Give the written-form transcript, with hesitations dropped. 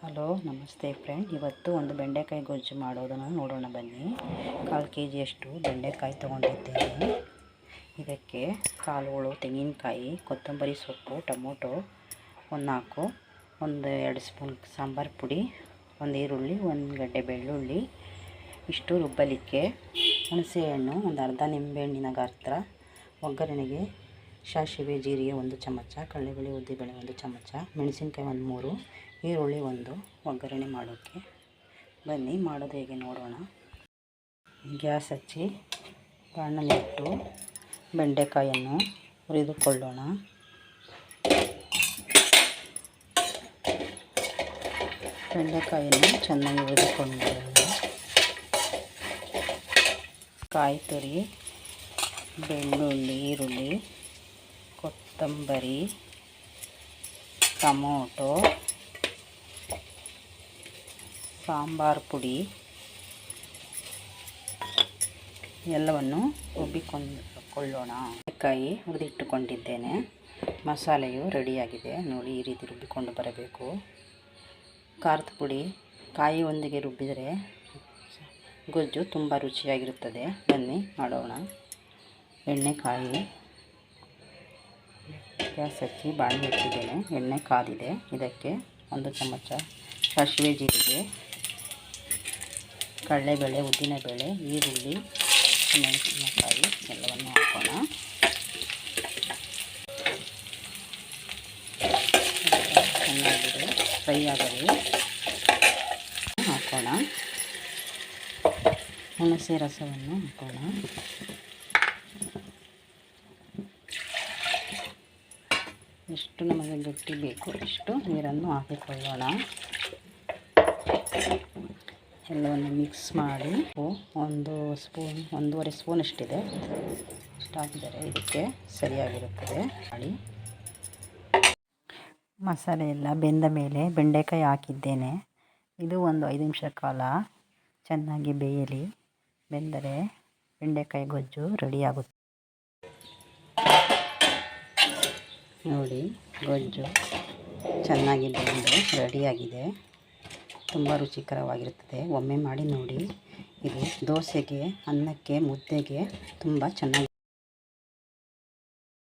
Hello ನಮಸ್ತೆ friend. ಇವತ್ತು ಒಂದು ಬೆಂಡೆಕಾಯಿ ಗೊಜ್ಜು ಮಾಡೋದನ್ನು ನೋಡೋಣ ಬನ್ನಿ. 1/4 kg ಬೆಂಡೆಕಾಯಿ ತೊಗೊಂಡಿದ್ದೇನೆ. ಇದಕ್ಕೆ ಕಾಳುಗಳು, ತೆಂಗಿನಕಾಯಿ, ಕೊತ್ತಂಬರಿ ಸೊಪ್ಪು, ಟೊಮೊಟೊ ಒಂದು 4, 1-2 ಸ್ಪೂನ್ ಸಾಂಬಾರು ಪುಡಿ, 1 ಈರುಳ್ಳಿ, 1 ಗಡ್ಡೆ ಬೆಳ್ಳುಳ್ಳಿ, ಇಷ್ಟು ರುಬ್ಬಲಿಕ್ಕೆ ಹುಣಸೆಹಣ್ಣು, ಒಂದು ಅರ್ಧ ನಿಂಬೆಹಣ್ಣಿನ ಗಾತ್ರ, ಒಗ್ಗರಣೆಗೆ ಸಾಸಿವೆ ಜೀರಿಗೆ 1 ಚಮಚ, ಕಡಲೆಬೇಳೆ ಉದ್ದಿಬೇಳೆ 1 ಚಮಚ, ಮೆಣಸಿನ್ಕಾಯಿ 3, ಈರುಳ್ಳಿ 1 ಒಗ್ಗರಣೆ ಮಾಡೋಕ್ಕೆ. ಬನ್ನಿ ಮಾಡೋದು ಹೇಗೆ ನೋಡೋಣ. ಗ್ಯಾಸ್ ಹಚ್ಚಿ ಬಾಣಲೆ ಇಟ್ಟು ಬೆಂಡೆಕಾಯನ್ನು ಹುರಿದುಕೊಳ್ಳೋಣ. ಬೆಂಡೆಕಾಯನ್ನು ಚೆನ್ನಾಗಿ ಹುರಿದುಕೊಳ್ಳೋಣ. ಕಾಯಿ ತುರಿ, ಬೆಳ್ಳುಳ್ಳಿ, ಈರುಳ್ಳಿ, ಕೊತ್ತಂಬರಿ, ಟೊಮೊಟೊ, ಸಾಂಬಾರು ಪುಡಿ ಎಲ್ಲವನ್ನು ರುಬ್ಬಿಕೊಳ್ಳೋಣ. ಕಾಯಿ ಹುರಿದಿಟ್ಟುಕೊಂಡಿದ್ದೇನೆ. ಮಸಾಲೆಯು ರೆಡಿಯಾಗಿದೆ ನೋಡಿ. ಈ ರೀತಿ ರುಬ್ಬಿಕೊಂಡು ಬರಬೇಕು. ಖಾರದ ಪುಡಿ ಕಾಯಿಯೊಂದಿಗೆ ರುಬ್ಬಿದರೆ ಗೊಜ್ಜು ತುಂಬ ರುಚಿಯಾಗಿರುತ್ತದೆ. ಬನ್ನಿ ಮಾಡೋಣ. ಎಣ್ಣೆ ಕಾಯಿ ಗ್ಯಾಸ್ ಹಚ್ಚಿ ಬಾಣಲೆ ಇಟ್ಟಿದ್ದೇನೆ. ಎಣ್ಣೆ ಕಾದಿದೆ. ಇದಕ್ಕೆ 1 ಚಮಚ ಸಾಸಿವೆ ಜೀರಿಗೆ, ಕಡಲೆಬೇಳೆ, ಉದ್ದಿನಬೇಳೆ, ಈರುಳ್ಳಿ, ಮೆಣಸಿನಕಾಯಿ ಎಲ್ಲವನ್ನು ಹಾಕೋಣ. ಚೆನ್ನಾಗಿದೆ ಫ್ರೈ ಆಗಲಿ ಹಾಕೋಣ. ಹುಣಸೆ ರಸವನ್ನು ಹಾಕೋಣ. ಎಷ್ಟು ನಮಗೆ ಗಟ್ಟಿ ಬೇಕು ಅಷ್ಟು ನೀರನ್ನು ಹಾಕಿಕೊಳ್ಳೋಣ. ಎಲ್ಲವನ್ನು ಮಿಕ್ಸ್ ಮಾಡಿ 1 ಸ್ಪೂನ್ 1.5 ಸ್ಪೂನ್ ಅಷ್ಟಿದೆ. ಇಷ್ಟು ಹಾಕಿದರೆ ಇದಕ್ಕೆ ಸರಿಯಾಗಿರುತ್ತದೆ. ಮಾಡಿ ಮಸಾಲೆ ಎಲ್ಲ ಬೆಂದ ಮೇಲೆ ಬೆಂಡೆಕಾಯಿ ಹಾಕಿದ್ದೇನೆ. ಇದು ಒಂದು 5 ನಿಮಿಷ ಕಾಲ ಚೆನ್ನಾಗಿ ಬೇಯಲಿ. ಬೆಂದರೆ ಬೆಂಡೆಕಾಯಿ ಗೊಜ್ಜು ರೆಡಿಯಾಗುತ್ತೆ. ನೋಡಿ, ಗೊಜ್ಜು ಚೆನ್ನಾಗಿ ಬೆಂದು ರೆಡಿಯಾಗಿದೆ. ತುಂಬ ರುಚಿಕರವಾಗಿರುತ್ತದೆ. ಒಮ್ಮೆ ಮಾಡಿ ನೋಡಿ. ಇದು ದೋಸೆಗೆ, ಅನ್ನಕ್ಕೆ, ಮುದ್ದೆಗೆ ತುಂಬ ಚೆನ್ನಾಗಿ